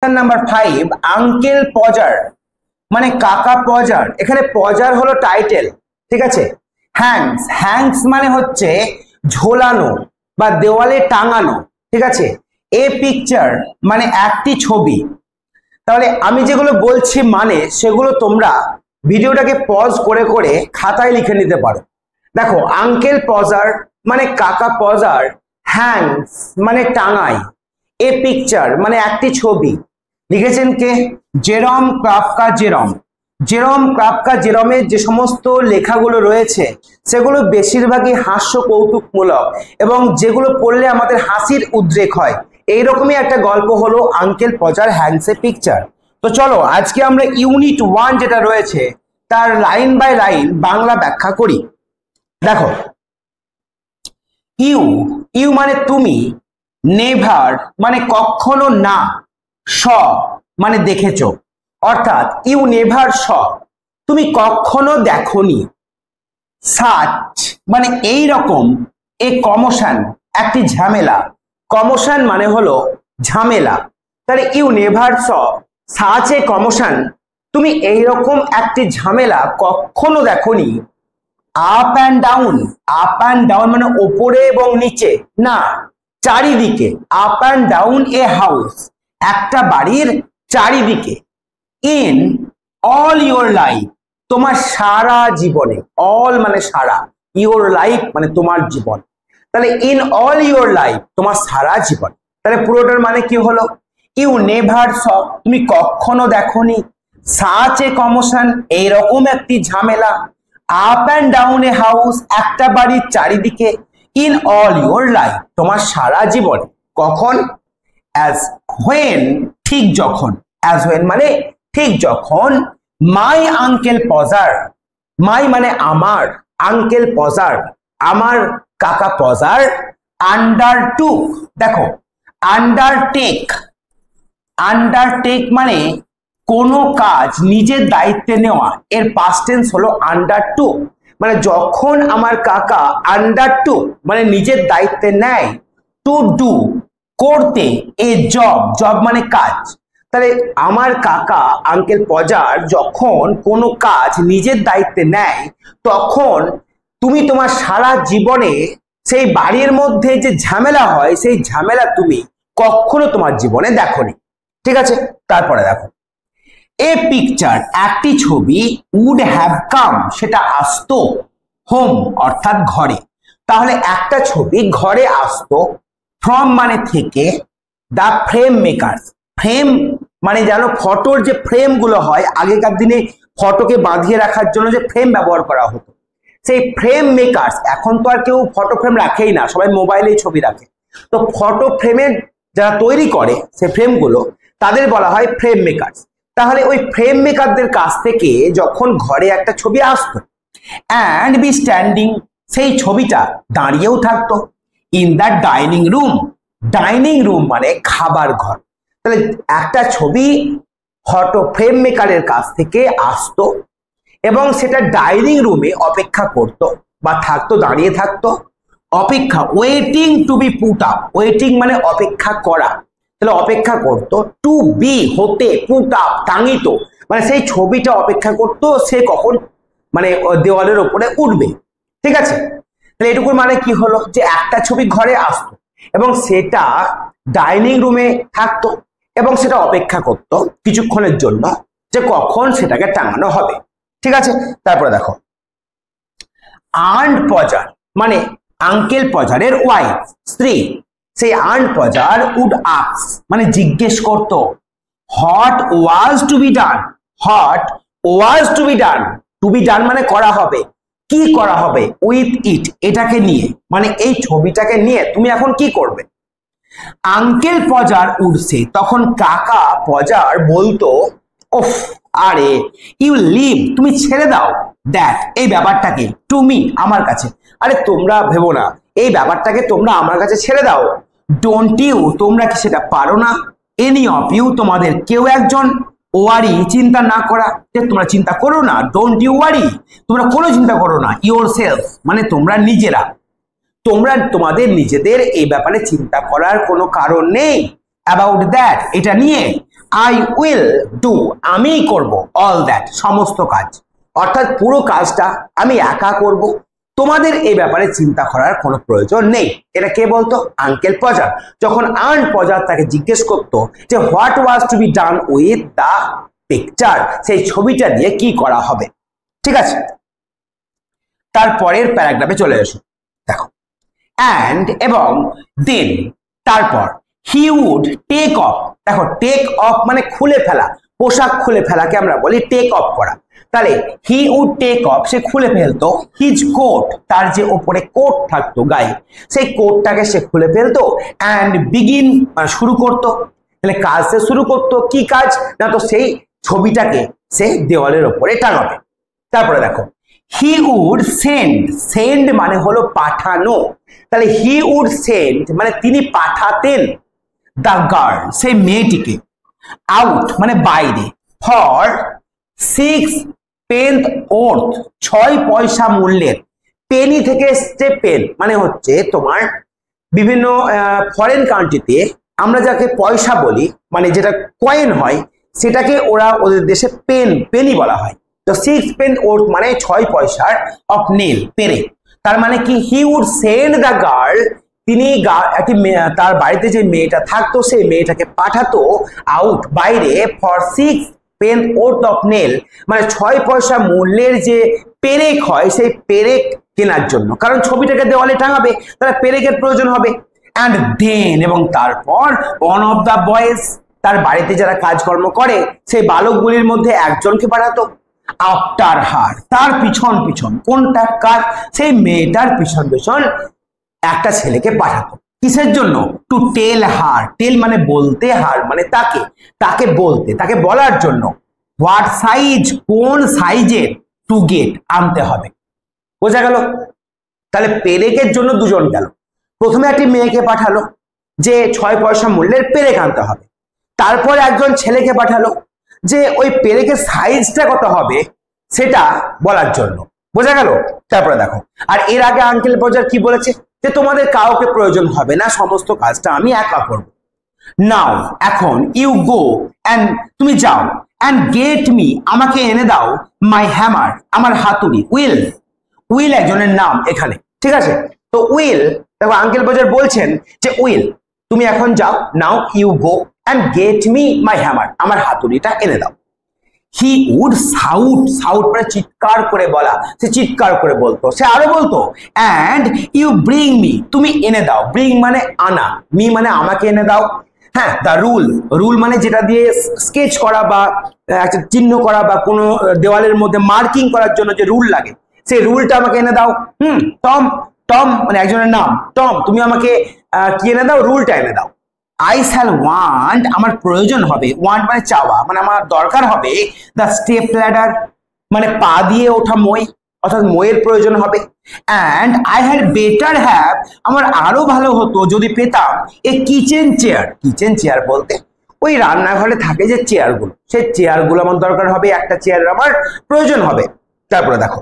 Number 5 uncle পজার মানে কাকা পজার। এখানে পজার হলো টাইটেল, ঠিক আছে। হ্যাংস, হ্যাংস মানে হচ্ছে ঝোলানো বা দেওয়ালে টাঙানো, ঠিক আছে। এ পিকচার মানে একটি ছবি। তাহলে আমি যেগুলো বলছি মানে সেগুলো তোমরা ভিডিওটাকে পজ করে করে খাতায় লিখে নিতে পারো। দেখো, আঙ্কেল পজার মানে কাকা পজার, হ্যাংস মানে টাঙায়, এ পিকচার মানে একটি ছবি। লিখেছেন কে? জেরম ক্রাফকা জেরম। জেরম ক্রাফকা জেরমের যে সমস্ত লেখাগুলো রয়েছে সেগুলো বেশিরভাগই হাস্য কৌতুকমূলক এবং যেগুলো পড়লে আমাদের হাসির উদ্রেক হয়। এইরকমই একটা গল্প হলো আঙ্কেল পজার হ্যাংস এ পিকচার। তো চলো আজকে আমরা ইউনিট 1 যেটা রয়েছে তার লাইন বাই লাইন বাংলা ব্যাখ্যা করি। দেখো, ইউ, ইউ মানে তুমি, নেভার মানে কখনো না, স মানে দেখেছো, অর্থাৎ ইউ নেভার স তুমি কখনো দেখোনি। সাচ মানে এই রকম, এ কমোশন একটি ঝামেলা, কমোশন মানে হলো ঝামেলা। তাহলে you never saw such a commotion তুমি এইরকম একটি ঝামেলা কখনো দেখোনি। Up and down, up and down মানে ওপরে এবং নিচে না, চারিদিকে। Up and down a house একটা বাড়ির চারিদিকে। ইন অল ইউর লাইফ তোমার সারা জীবনে, অল মানে সারা, ইউর লাইফ মানে তোমার জীবন। তাহলে ইন অল ইউর লাইফ তোমার সারা জীবন। তাহলে পুরোটার মানে কি হলো? ইউ নেভার স তুমি কখনো দেখোনি, সাচ এ কমোশন এইরকম একটি ঝামেলা, up and down a house একটা বাড়ির চারিদিকে, ইন অল ইউর লাইফ তোমার সারা জীবন। কখন? অ্যাজ হোয়েন ঠিক যখন, অ্যাজ হোয়েন মানে ঠিক যখন, মাই আঙ্কেল পজার, মাই মানে আমার, আঙ্কেল পজার আমার কাকা পজার, আন্ডারটুক দেখো আন্ডারটেক, আন্ডারটেক মানে কোনো কাজ নিজের দায়িত্বে নেওয়া, এর পাস্ট টেন্স হলো আন্ডারটুক। মানে যখন আমার কাকা আন্ডারটুক মানে নিজের দায়িত্বে নেয়, টু ডু করতে, এ জব, জব মানে কাজ। তাহলে আমার কাকা আঙ্কেল পজার যখন কোনো কাজ নিজের দায়িত্বে নেয় তখন তুমি তোমার সারা জীবনে সেই বাড়ির মধ্যে যে ঝামেলা হয় সেই ঝামেলা তুমি কখনো তোমার জীবনে দেখোনি, ঠিক আছে। তারপরে দেখো, এ পিকচার একটি ছবি, উড হ্যাভ কাম সেটা আসতো, হোম অর্থাৎ ঘরে। তাহলে একটা ছবি ঘরে আসতো, ফ্রম মানে থেকে, দা ফ্রেম মেকার্স, ফ্রেম মানে জানো ফটোর যে ফ্রেম গুলো হয় আগেকার দিনে ফটোকে বাঁধিয়ে রাখার জন্য যে ফ্রেম ব্যবহার করা হতো, সেই ফ্রেম মেকার্স, এখন তো আর কেউ ফটো ফ্রেম রাখেই না, সবাই মোবাইলেই ছবি রাখে। তো ফটো ফ্রেমের যারা তৈরি করে সেই ফ্রেমগুলো তাদের বলা হয় ফ্রেম মেকার্স। তাহলে ওই ফ্রেম মেকারদের কাছ থেকে যখন ঘরে একটা ছবি আসতো, অ্যান্ড বি স্ট্যান্ডিং সেই ছবিটা দাঁড়িয়েও থাকতো, in the dining room, dining room মানে খাবার ঘর। তাহলে একটা ছবি ফটো ফ্রেম মেকারের কাছ থেকে আসতো এবং সেটা ডাইনিং রুমে অপেক্ষা করতো বা থাকতো, দাঁড়িয়ে থাকতো, অপেক্ষা, waiting to be put up, waiting মানে অপেক্ষা করা, তাহলে অপেক্ষা করতো, টু বি হতে, পুট আপ টাঙিত মানে সেই ছবিটা অপেক্ষা করতো সে কখন মানে দেওয়ালের উপরে উঠবে, ঠিক আছে। তাহলে এটুকুর মানে কি হলো যে একটা ছবি ঘরে আসতো এবং সেটা ডাইনিং রুমে থাকতো এবং সেটা অপেক্ষা করতো কিছুক্ষণের জন্য যে কখন সেটাকে টাঙানো হবে, ঠিক আছে। তারপরে দেখো, আন্ট পজার মানে আঙ্কেল পজারের ওয়াইফ, স্ত্রী, সেই আন্ট পজার উড আস্ক মানে জিজ্ঞেস করত, what was to be done, what was to be done, to be done মানে করা হবে, কি করা হবে, উইথ ইট এটাকে নিয়ে, মানে এই ছবিটাকে নিয়ে তুমি এখন কি করবে। আঙ্কেল পজার উঠছে তখন কাকা পজার বলতো, ওফ আরে, ইউ লিভ তুমি ছেড়ে দাও, দ্যাট এই ব্যাপারটাকে, টু মি আমার কাছে, আরে তোমরা ভেবো না, এই ব্যাপারটাকে তোমরা আমার কাছে ছেড়ে দাও, ডোন্ট ইউ তোমরা কি সেটা পারো না, এনি অফ ইউ তোমাদের কেউ একজন, ওয়ারি চিন্তা না করা, যে তোমরা চিন্তা করো না, ডোন্ট ইউ ওয়ারি তোমরা কোনো চিন্তা করো না, ইউর সেলফ মানে তোমরা নিজেরা, তোমরা তোমাদের নিজেদের এই ব্যাপারে চিন্তা করার কোনো কারণ নেই, অ্যাবাউট দ্যাট এটা নিয়ে, আই উইল ডু, আমি করব অল দ্যাট, সমস্ত কাজ, অর্থাৎ পুরো কাজটা আমি একা করব, তোমাদের এই ব্যাপারে চিন্তা করার কোনো প্রয়োজন নেই। এটা কে বলতো? Uncle Podger. যখন আন্ট পজার তাকে জিজ্ঞেস করতো যে what was to be done with the picture, সেই ছবিটা দিয়ে কি করা হবে। ঠিক আছে, তারপরের প্যারাগ্রাফে চলে এসো। দেখো, অ্যান্ড এবং দেন, তারপর হি উড টেক অফ। দেখো, টেক অফ মানে খুলে ফেলা, পোশাক খুলে ফেলাকে আমরা বলি টেক অফ করা। তাহলে হি উড টেক অফ, সে খুলে ফেলতো হিজ কোট, তার যে ওপরে কোট থাকতো গায়ে, সেই কোটটাকে সে খুলে ফেলতো। অ্যান্ড বিগিন মানে শুরু করতো। তাহলে কাজ সে শুরু করতো, কি কাজ না, তো সেই ছবিটাকে সে দেওয়ালের ওপরে টাঙাবে। তারপরে দেখো, হি উড সেন্ড, সেন্ড মানে হলো পাঠানো, তাহলে হি উড সেন্ড মানে তিনি পাঠাতেন দ্য গার্ল, সেই মেয়েটিকে, আউট মানে বাইরে, ফর 6 পেন্থ ওর্থ, 6 পয়সা মূল্যের। পেনি থেকে এসছে পেন, মানে হচ্ছে তোমার বিভিন্ন ফরেন কান্ট্রিতে আমরা যাকে পয়সা বলি, মানে যেটা কয়েন হয়, সেটাকে ওরা ওদের দেশে পেনি বলা হয়। তো 6 পেন্থ ওর্থ মানে 6 পয়সার অফ নেল, পেরে। তার মানে কি, he would send the girl, তিনি একটি তার বাড়িতে যে মেয়েটা থাকতো সেই মেয়েটাকে পাঠাতো আউট, বাইরে, for 6 pennyworth of nail, মানে 6 পয়সা মূল্যের যে পেরেক হয় সেই পেরেক কেনার জন্য, কারণ ছবিটাকে দেওয়ালে টাঙাবে, তাহলে পেরেকের প্রয়োজন হবে। অ্যান্ড দেন এবং তারপর ওয়ান অফ দ্য বয়েজ, তার বাড়িতে যারা কাজকর্ম করে সেই বালকগুলির মধ্যে একজনকে পাঠাতো আফটার হার, তার পিছন পিছন, কোনটা কার, সেই মেয়েটার পিছন পিছন একটা ছেলেকে পাঠাতো। কিসের জন্য? টু টেল হার, টেল মানে বলতে, হার মানে তাকে, তাকে বলতে, তাকে বলার জন্য হোয়াট সাইজ, কোন সাইজের, টু গেট আনতে হবে। বোঝা গেল? তাহলে পেরেকের জন্য দুজন গেল। প্রথমে একটি মেয়েকে পাঠালো যে 6 পয়সা মূল্যের পেরেক আনতে হবে, তারপর একজন ছেলেকে পাঠালো যে ওই পেরেকের সাইজটা কত হবে সেটা বলার জন্য। বোঝা গেল? তারপরে দেখো, আর এর আগে আঙ্কেল পজার কি বলেছে, যে তোমাদের কাউকে প্রয়োজন হবে না, সমস্ত কাজটা আমি একা করব। নাও এখন, ইউ গো অ্যান্ড, তুমি যাও, অ্যান্ড গেট মি, আমাকে এনে দাও, মাই হ্যামার, আমার হাতুড়ি। উইল, উইল একজনের নাম এখানে, ঠিক আছে? তো উইল, দেখো আঙ্কেল পজার বলছেন যে উইল, তুমি এখন যাও, now you go and get me my hammer, আমার হাতুড়িটা এনে দাও। হি উড সাউট, সাউট মানে চিৎকার করে বলা, সে চিৎকার করে বলতো। সে আরো বলতো অ্যান্ড ইউ ব্রিং মি, তুমি এনে দাও, ব্রিং মানে আনা, মি মানে আমাকে এনে দাও। হ্যাঁ, দ্য রুল, রুল মানে যেটা দিয়ে স্কেচ করা বা একটা চিহ্ন করা বা কোনো দেওয়ালের মধ্যে মার্কিং করার জন্য যে রুল লাগে, সেই রুলটা আমাকে এনে দাও। টম, টম মানে একজনের নাম, টম তুমি আমাকে কি এনে দাও, রুলটা এনে দাও। আই শ্যাল ওয়ান্ট, আমার প্রয়োজন হবে, ওয়ান্ট মানে চাওয়া, মানে আমার দরকার হবে, দ্য স্টেপ ল্যাডার মানে পা দিয়ে ওঠা মই, অর্থাৎ মইয়ের প্রয়োজন হবে। And I had better have, আমার আরো ভালো হতো যদি পেতাম, এ কিচেন চেয়ার, কিচেন চেয়ার বলতে ওই রান্নাঘরে থাকে যে চেয়ারগুলো, সেই চেয়ারগুলো আমার দরকার হবে, একটা চেয়ারের আমার প্রয়োজন হবে। তারপরে দেখো,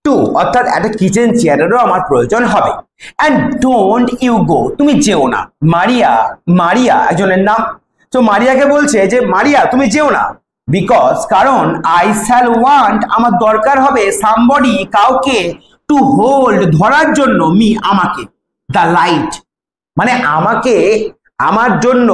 টু অর্থাৎ একটা কিচেন চেয়ারেরও আমার প্রয়োজন হবে। অ্যান্ড ডোন্ট ইউ গো, তুমি যেও না, মারিয়া, মারিয়া একজনের নাম, তো মারিয়াকে বলছে যে মারিয়া তুমি যেও না, বিকজ কারণ, আই শ্যাল ওয়ান্ট আমার দরকার হবে, সামবডি কাউকে, টু হোল্ড ধরার জন্য, মি আমাকে, দ্য লাইট মানে আমাকে, আমার জন্য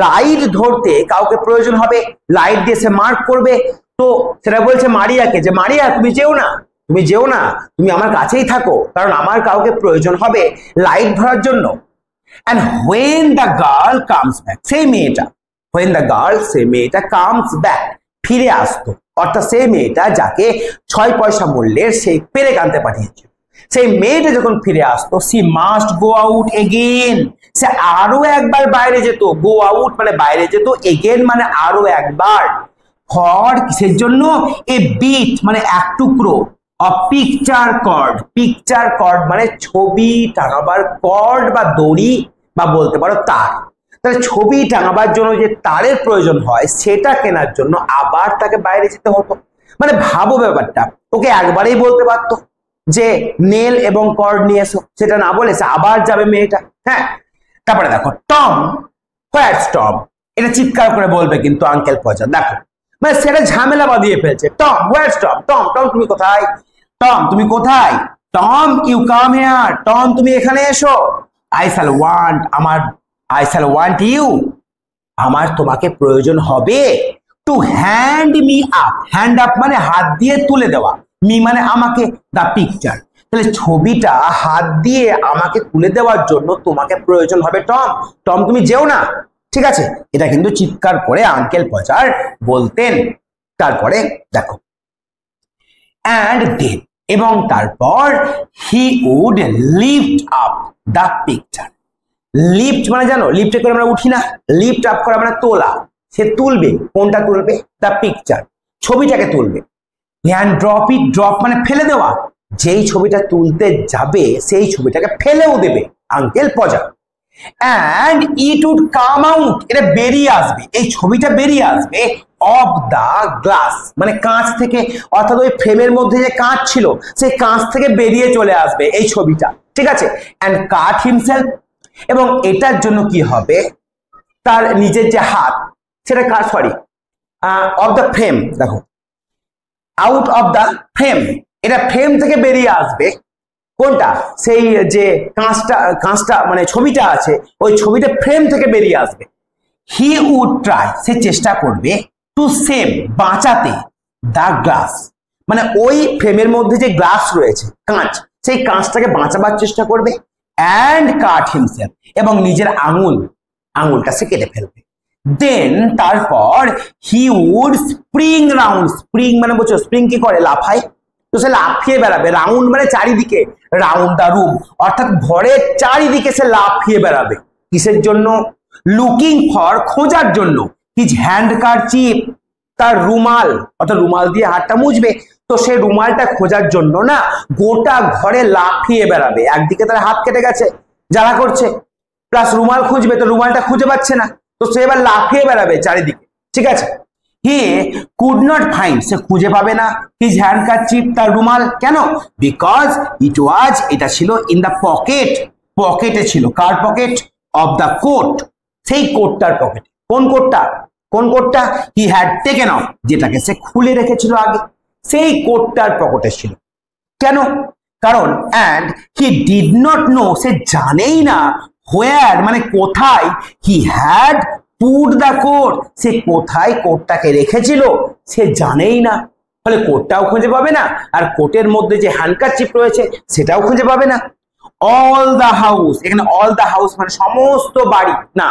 লাইট ধরতে কাউকে প্রয়োজন হবে, লাইট দিয়ে সে মার্ক করবে। তো সেটা বলছে মারিয়াকে যে মারিয়া তুমি যেও না, তুমি যেও না, তুমি আমার কাছেই থাকো, কারণ আমার কাউকে প্রয়োজন হবে লাইট ধরার জন্য। And when the girl comes back, সেই মেয়েটা, হোয়েন দ্য গার্ল, সেই মেয়েটা কামস ব্যাক ফিরে আসতো, অর্থাৎ সেই মেয়েটা যাকে 6 পয়সা মূল্যের সেই পেরেক আনতে পাঠিয়েছিল, সেই মেয়েটা যখন ফিরে আসতো, she must go out again, সে আরো একবার বাইরে যেত, গো আউট মানে বাইরে যেত, এগেন মানে আরো একবার, ফর কিসের জন্য, এ বিট মানে এক টুকরো, পিকচার কর্ড, পিকচার কর্ড মানে ছবি টাঙাবার কর্ড বা দড়ি বা বলতে পারো তার। তাহলে ছবি টাঙাবার জন্য যে তারের প্রয়োজন হয় সেটা কেনার জন্য আবার তাকে বাইরে যেতে হতো। মানে ভাবো ব্যাপারটা, ওকে একবারেই বলতে পারতো যে নেল এবং কর্ড নিয়ে এসো, সেটা না বলে সে আবার যাবে মেয়েটা। হ্যাঁ, তারপরে দেখো টম, হোয়াটস টম, এটা চিৎকার করে বলবে কিন্তু আঙ্কেল পজা। দেখো মানে সেটা ঝামেলা বাঁধিয়ে ফেলছে। Tom, what's Tom, Tom Tom তুমি কোথায়, টম তুমি কোথায়, Tom you come here, Tom তুমি এখানে এসো। I shall want, I shall want you, আমার তোমাকে প্রয়োজন হবে। To hand me up, hand up মানে হাত দিয়ে তুলে দেওয়া, মি মানে আমাকে, দা পিকচার, তাহলে ছবিটা হাত দিয়ে আমাকে তুলে দেওয়ার জন্য তোমাকে প্রয়োজন হবে টম, টম তুমি যেও না। ঠিক আছে, এটা কিন্তু চিৎকার করে আঙ্কেল পচার বলতেন। তারপরে দেখো অ্যান্ড দেন, এবং তারপর he would lift up the picture. Lift মানে জানো, লিফটে করে আমরা উঠি না, লিফট আপ করা মানে তোলা, সে তুলবে, কোনটা তুলবে, দা পিকচার, ছবিটাকে তুলবে। অ্যান্ড ড্রপ ইট, ড্রপ মানে ফেলে দেওয়া, যেই ছবিটা তুলতে যাবে সেই ছবিটাকে ফেলেও দেবে uncle Podger. And it would come out, এটা বেরিয়ে আসবে, এই ছবিটা বেরিয়ে আসবে অফ দা গ্লাস মানে কাঁচ থেকে, অর্থাৎ ওই ফ্রেমের মধ্যে যে কাঁচ ছিল সেই কাঁচ থেকে বেরিয়ে চলে আসবে এই ছবিটা। ঠিক আছে, অ্যান্ড কাট হিমসেলফ, এবং এটার জন্য কি হবে, তার নিজের যে হাত সেটা কার, সরি অফ দ্য ফ্রেম, দেখো আউট অফ দ্য ফ্রেম, এটা ফ্রেম থেকে বেরিয়ে আসবে, কোনটা, সেই যে কাঁচটা মানে ছবিটা আছে ওই ছবিটা ফ্রেম থেকে বেরিয়ে আসবে। হি উড ট্রাই, সে চেষ্টা করবে, টু সেভ বাঁচাতে, দা গ্লাস মানে ওই ফ্রেমের মধ্যে যে গ্লাস রয়েছে কাঁচ, সেই কাঁচটাকে বাঁচাবার চেষ্টা করবে। অ্যান্ড কাট হিমসেলফ, এবং নিজের আঙুলটা সে কেটে ফেলবে। দেন তারপর he would spring round, spring মানে বলছো স্প্রিং কি করে, লাফায়, তো সে লাফিয়ে বেড়াবে, রাউন্ড মানে চারিদিকে, রাউন্ড দা রুম অর্থাৎ ঘরের চারিদিকে সে লাফিয়ে বেড়াবে। কিসের জন্য, লুকিং ফর, খোঁজার জন্য, হিজ হ্যান্ড কারচিপ, তার রুমাল, অর্থাৎ রুমাল দিয়ে হাতটা মুছবে, তো সে রুমালটা খোঁজার জন্য না গোটা ঘরে লাফিয়ে বেড়াবে। একদিকে তার হাত কেটে গেছে, জ্বালা করছে, প্লাস রুমাল খুঁজবে, তো রুমালটা খুঁজে পাচ্ছে না, তো সে এবার লাফিয়ে বেড়াবে চারিদিকে। ঠিক আছে, হি কুড নট ফাইন্ড, সে খুঁজে পাবে না হিজ হ্যান্ডকারচিপ, তার রুমাল, কেন, বিকজ ইট ওয়াজ, এটা ছিল ইন দ্য পকেট, পকেটে ছিল, কার পকেট, অফ দ্য কোট, সেই কোটটার পকেটে। কোন কোটটা, কোন কোটটা, হি হ্যাড টেকেন অফ, যেটাকে সে খুলে রেখেছিল আগে, সেই কোটটার পকেটে ছিল। কেন, কারণ and he did not know, সে জানেই না, হোয়ার মানে কোথায়, he had put the coat, সে কোথায় কোটটাকে রেখেছিল সে জানেই না, ফলে কোটটাও খুঁজে পাবে না, আর কোটের মধ্যে যে হ্যান্ডকারচিপ রয়েছে সেটাও খুঁজে পাবে না। অল দ্য হাউস, এখানে অল দ্য হাউস মানে সমস্ত বাড়ি না,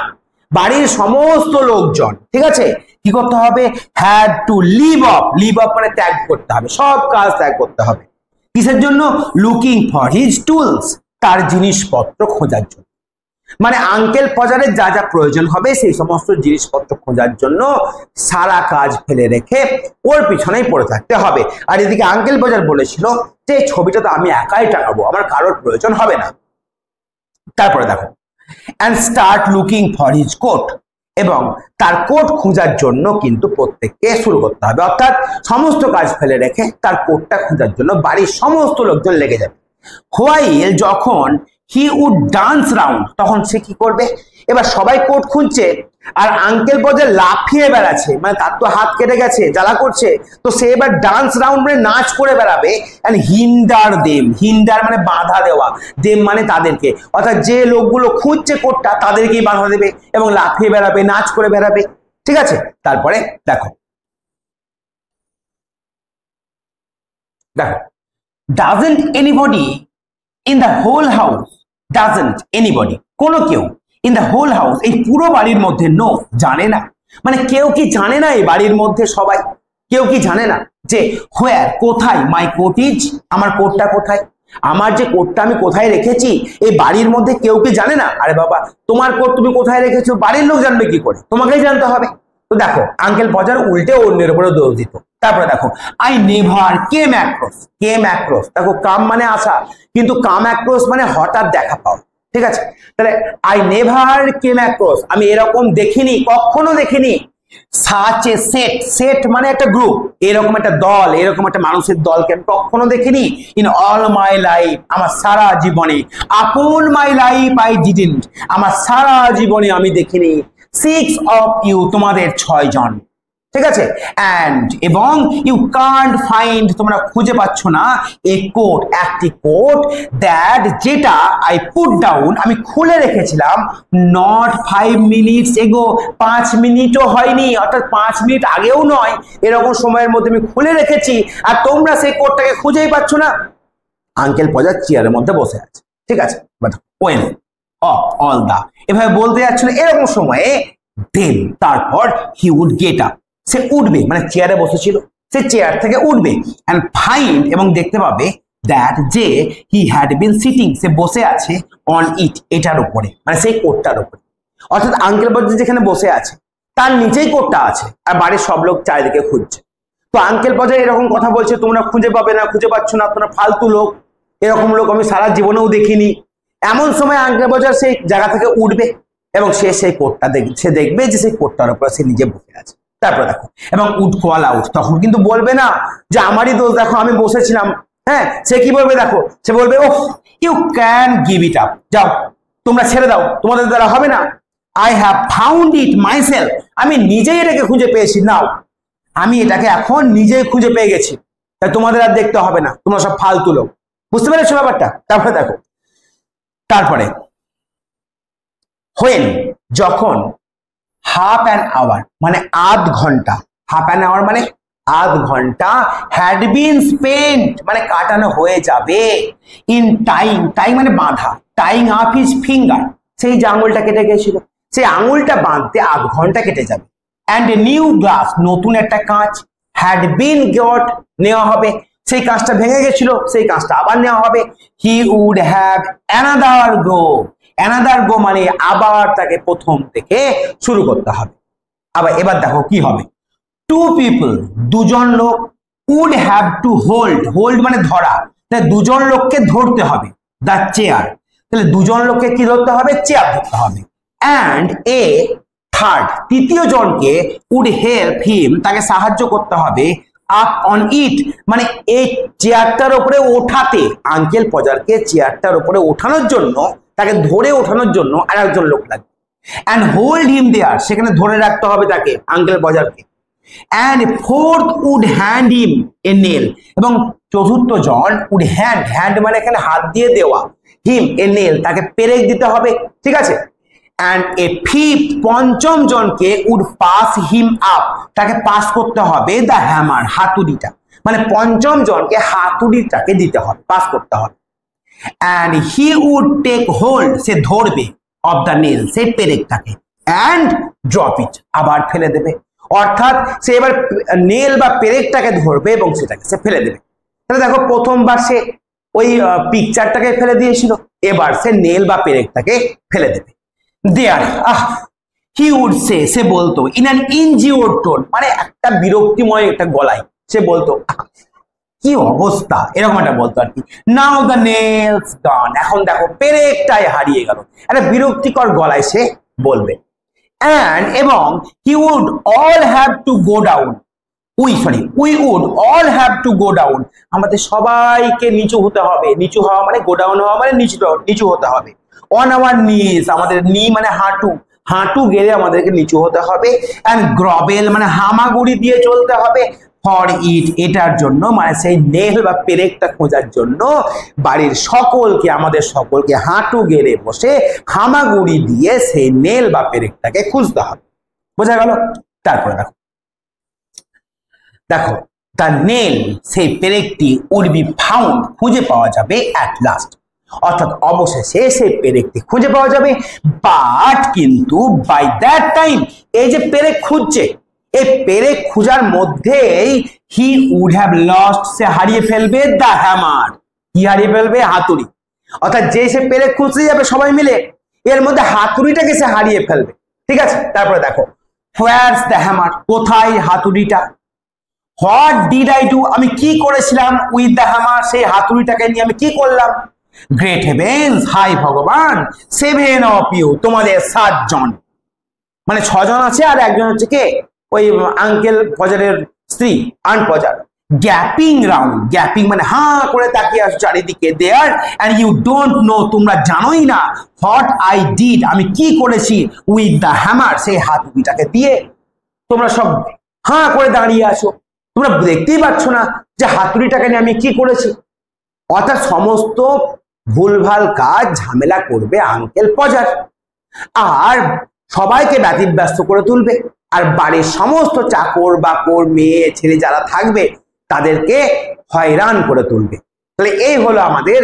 বাড়ির সমস্ত লোকজন, ঠিক আছে, কি করতে হবে, had to leave off, leave off মানে ত্যাগ করতে হবে, সব কাজ ত্যাগ করতে হবে। কিসের জন্য, লুকিং ফর হিজ টুলস, তার জিনিসপত্র খোঁজার জন্য, মানে আঙ্কেল পজারের যা যা প্রয়োজন হবে সেই সমস্ত জিনিসপত্র খোঁজার জন্য সারা কাজ ফেলে রেখে ওর পিছনেই পড়ে থাকতে হবে। আর এদিকে আঙ্কেল পজার বলেছিল যে ছবিটা তো আমি একাই টাঙাবো, আমার কারোর প্রয়োজন হবে না। তারপরে দেখো and start looking for his coat, এবং তার কোট খোঁজার জন্য কিন্তু প্রত্যেককে শুরু করতে হবে, অর্থাৎ সমস্ত কাজ ফেলে রেখে তার কোটটা খোঁজার জন্য বাড়ির সমস্ত লোকজন লেগে যাবে। হোয়াইল, যখন হি উড ডান্স রাউন্ড, তখন সে কি করবে, এবার সবাই কোট খুঁজছে আর আঙ্কেল পজে লাফিয়ে বেড়াচ্ছে, মানে তার তো হাত কেটে গেছে, জ্বালা করছে, তো সে এবার ডান্স রাউন্ড মানে নাচ করে বেড়াবে। এন্ড হিন্ডার দেম, হিন্ডার মানে বাধা দেওয়া, দেম মানে তাদেরকে, অর্থাৎ যে লোকগুলো খুঁজছে কোটটা তাদেরকেই বাধা দেবে এবং লাফিয়ে বেড়াবে, নাচ করে বেড়াবে। ঠিক আছে, তারপরে দেখো দেখো doesn't anybody in the whole house, doesn't anybody, কোনো কেউ, ইন দ্য হোল হাউস এই পুরো বাড়ির মধ্যে, নো জানে না, মানে কেউ কি জানে না এই বাড়ির মধ্যে সবাই, কেউ কি জানে না যে হোয়ার কোথায়, মাই কোট ইজ, আমার কোটটা কোথায়, আমার যে কোটটা আমি কোথায় রেখেছি এই বাড়ির মধ্যে কেউ কি জানে না। আরে বাবা, তোমার কোট তুমি কোথায় রেখেছো বাড়ির লোক জানবে কি করে, তোমাকেই জানতে হবে। তো দেখো আঙ্কেল পজার উল্টে অন্যের উপরে দোষ দিত। তারপরে দেখো I never came across, came across, দেখো কাম মানে আসা, কিন্তু কাম অ্যাক্রস মানে হঠাৎ দেখা পাও। ঠিক আছে, তাহলে আই নেভার কেম অ্যাক্রস, আমি এরকম দেখিনি, কখনো দেখিনি, সাচ এ সেট, সেট মানে একটা গ্রুপ, এরকম একটা দল, এরকম একটা মানুষের দলকে আমি কখনো দেখিনি ইন অল মাই লাইফ, আমার সারা জীবনে, আপন মাই লাইফ আই ডিডন্ট, আমার সারা জীবনে আমি দেখিনি, 6 of you, তোমাদের 6 জন, ঠিক আছে। অ্যান্ড এবং ইউ কান্ট ফাইন্ড, তোমরা খুঁজে পাচ্ছ না, এ কোট, একটি কোট, দ্যাট যেটা আই পুট ডাউন, আমি খুলে রেখেছিলাম, নট 5 minutes এগো, 5 মিনিটও হয়নি, অর্থাৎ 5 মিনিট আগেও নয়, এরকম সময়ের মধ্যে আমি খুলে রেখেছি, আর তোমরা সেই কোটটাকে খুঁজেই পাচ্ছ না। আঙ্কেল পজার চেয়ারের মধ্যে বসে আছে, ঠিক আছে, but when of all the, এভাবে বলতে যাচ্ছিল, এরকম সময়ে দেন, তারপর হি উড গেট আপ, সে উঠবে, মানে চেয়ারে বসেছিল, সে চেয়ার থেকে উঠবে, অ্যান্ড ফাইন্ড, এবং দেখতে পাবে, দ্যাট যে হি হ্যাড বিন সিটিং, সে বসে আছে, অন ইট, এটার উপরে, মানে সেই কোটটার উপরে, অর্থাৎ আঙ্কেল পজ যেখানে বসে আছে তার নিচেই কোটটা আছে, আর বাড়ির সব লোক চারিদিকে খুঁজছে। তো আঙ্কেল পজা এরকম কথা বলছে, তোমরা খুঁজে পাবে না, খুঁজে পাচ্ছ না, তোমরা ফালতু লোক, এরকম লোক আমি সারা জীবনেও দেখিনি। এমন সময় আঙ্কেল পজার সেই জায়গা থেকে উঠবে, এবং সে সেই কোটটা সে দেখবে যে সেই কোটটার উপর সে নিজে বসে আছে। তারপর দেখো, এবং উড কল আউট, তখন কিন্তু বলবে না যে আমারই দোষ, দেখো আমি বসেছিলাম, হ্যাঁ, সে কি বলবে দেখো, সে বলবে oh you can give it up, যাও তোমরা ছেড়ে দাও, তোমাদের দ্বারা হবে না, I have found it myself, আমি নিজেই এটাকে খুঁজে পেয়েছি, নাও আমি এটাকে এখন নিজেই খুঁজে পেয়ে গেছি, তাই তোমাদের আর দেখতে হবে না, তোমরা সব ফালতু লোক, বুঝতে পেরেছো ব্যাপারটা। তারপরে দেখো, তারপরে হোয়েন, যখন, হাফ অ্যান আওয়ার মানে আধ ঘন্টা, হাফ অ্যান আওয়ার মানে আধ ঘন্টা, হ্যাড বিন স্পেন্ট মানে কাটানো হয়ে যাবে, ইন টাইম, টাইম মানে বাঁধা, টাইং আপ হিজ ফিঙ্গার, সেই যে আঙুলটা কেটে গেছিল সেই আঙুলটা বাঁধতে আধ ঘন্টা কেটে যাবে, অ্যান্ড এ নিউ গ্লাস, নতুন একটা কাঁচ, হ্যাড বিন গট, নেওয়া হবে, সেই কাঁচটা ভেঙে গেছিল, সেই কাঁচটা আবার নেওয়া হবে, he would have another go, another go মানে আবার তাকে প্রথম থেকে শুরু করতে হবে। আবার এবার দেখো কি হবে, টু পিপল, দুজন লোক, would have to hold, hold মানে ধরা, তাহলে দুজন লোককে ধরতে হবে, দ্য চেয়ার, তাহলে দুজন লোককে কি ধরতে হবে, চেয়ার ধরতে হবে, অ্যান্ড এ থার্ড, তৃতীয় জনকে, উড হেল্প হিম, তাকে সাহায্য করতে হবে, আপ অন ইট মানে এই চেয়ারটার উপরে ওঠাতে, আঙ্কেল পজারকে চেয়ারটার উপরে ওঠানোর জন্য, তাকে ধরে ওঠানোর জন্য আর একজন লোক লাগবে, অ্যান্ড হোল্ড হিম দেয়ার, সেখানে ধরে রাখতে হবে তাকে, আঙ্কেল পজারকে, and fourth would hand him a nail, এবং চতুর্থ জন উড হ্যান্ড, হ্যান্ড মানে এখানে হাত দিয়ে দেওয়া, হিম এ নেল, তাকে পেরেক দিতে হবে, ঠিক আছে, অ্যান্ড এ ফিফথ, পঞ্চম জনকে, উড পাস হিম আপ, তাকে পাস করতে হবে, দ্য হ্যামার, হাতুড়িটা, মানে পঞ্চম জনকে হাতুড়িটাকে দিতে হবে, পাস করতে হবে, and he would take hold, সে ধরবে, অফ দ্য নেল, সেই পেরেকটাকে, অ্যান্ড ড্রপ ইট, আবার ফেলে দেবে, অর্থাৎ সে এবার নেল বা পেরেকটাকে ধরবে এবং সেটাকে সে ফেলে দেবে। তাহলে দেখো প্রথমবার সে ওই পিকচারটাকে ফেলে দিয়েছিল, এবার সে নেল বা পেরেকটাকে ফেলে দেবে। দেয়ার, হি উড সে, সে বলতো, ইন অ্যান ইনজিওর্ড টোন মানে একটা বিরক্তিময় একটা গলায় সে বলতো, কি অবস্থা, এরকম একটা বলতো আর কি, নাও দ্য নেলস গন, এখন দেখো পেরেকটাই হারিয়ে গেল, একটা বিরক্তিকর গলায় সে বলবে, and এবং he would all have to go down, we would all have to go down, আমাদের সবাইকে নিচু হতে হবে, নিচু হওয়া মানে go down হওয়া মানে নিচু হতে হবে, on our knees, আমাদের নি মানে হাঁটু, হাঁটু গেড়ে আমাদেরকে নিচু হতে হবে, and grovel মানে হামাগুড়ি দিয়ে চলতে হবে, ফর ইট, এটার জন্য মানে সেই নেল বা পেরেকটা খোঁজার জন্য বাড়ির সকলকে, আমাদের সকলকে হাঁটু গেড়ে বসে হামাগুড়ি দিয়ে সেই নেল বা পেরেকটাকে খুঁজতে হবে, বোঝা গেল। তারপরে দেখো, দেখো দ্য নেল, সেই পেরেকটি উড বি ফাউন্ড, খুঁজে পাওয়া যাবে, অ্যাট লাস্ট, অর্থাৎ অবশেষে সেই পেরেকটি খুঁজে পাওয়া যাবে, বাট কিন্তু বাই দ্যাট টাইম, এই যে পেরেক খুঁজছে, এই পেরেক খুঁজার মধ্যেই হি উড হ্যাভ লস্ট, সে হারিয়ে ফেলবে, দ্য হ্যামার, কি হারিয়ে ফেলবে, হাতুড়ি, অর্থাৎ যে সে পেরেক খুঁজতে যাবে সবাই মিলে, এর মধ্যে হাতুড়িটাকে সে হারিয়ে ফেলবে, ঠিক আছে। তারপরে দেখো, হোয়ারস দ্য হ্যামার, কোথায় হাতুড়িটা, হোয়াট ডিড আই ডু, আমি কি করেছিলাম, উইথ দ্য হ্যামার, সেই হাতুড়িটাকে নিয়ে আমি কি করলাম, গ্রেট হেভেন্স, হাই ভগবান, 7 of you, তোমাদের 7 জন, মানে 6 জন আছে আর একজন হচ্ছে কে, ওই আঙ্কেল পজারের স্ত্রী aunt Podger gaping round, gaping মানে হাঁ করে তাকিয়ে আসো চারিদিকে, there and you don't know, তোমরা জানোই না, হোয়াট আই ডিড, আমি কি করেছি, উইথ দ্য হ্যামার, সেই হাতুড়িটাকে দিয়ে। তোমরা সব হাঁ করে দাঁড়িয়ে আছো, তোমরা দেখতেই পাচ্ছ না যে হাতুড়িটাকে নিয়ে আমি কি করেছি। অর্থাৎ সমস্ত ভুলভাল কাজ ঝামেলা করবে আঙ্কেল পজার, আর সবাইকে ব্যতিব্যস্ত করে তুলবে, আর বাড়ির সমস্ত চাকর বাকর মেয়ে ছেলে যারা থাকবে তাদেরকে হয়রান করে তুলবে। তাহলে এই হলো আমাদের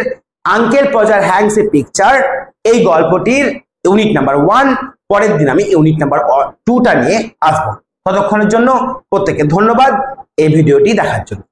আঙ্কেল পজার হ্যাংস এ পিকচার, এই গল্পটির ইউনিট নাম্বার 1। পরের দিন আমি ইউনিট নাম্বার 2টা নিয়ে আসবো। ততক্ষণের জন্য প্রত্যেককে ধন্যবাদ এই ভিডিওটি দেখার জন্য।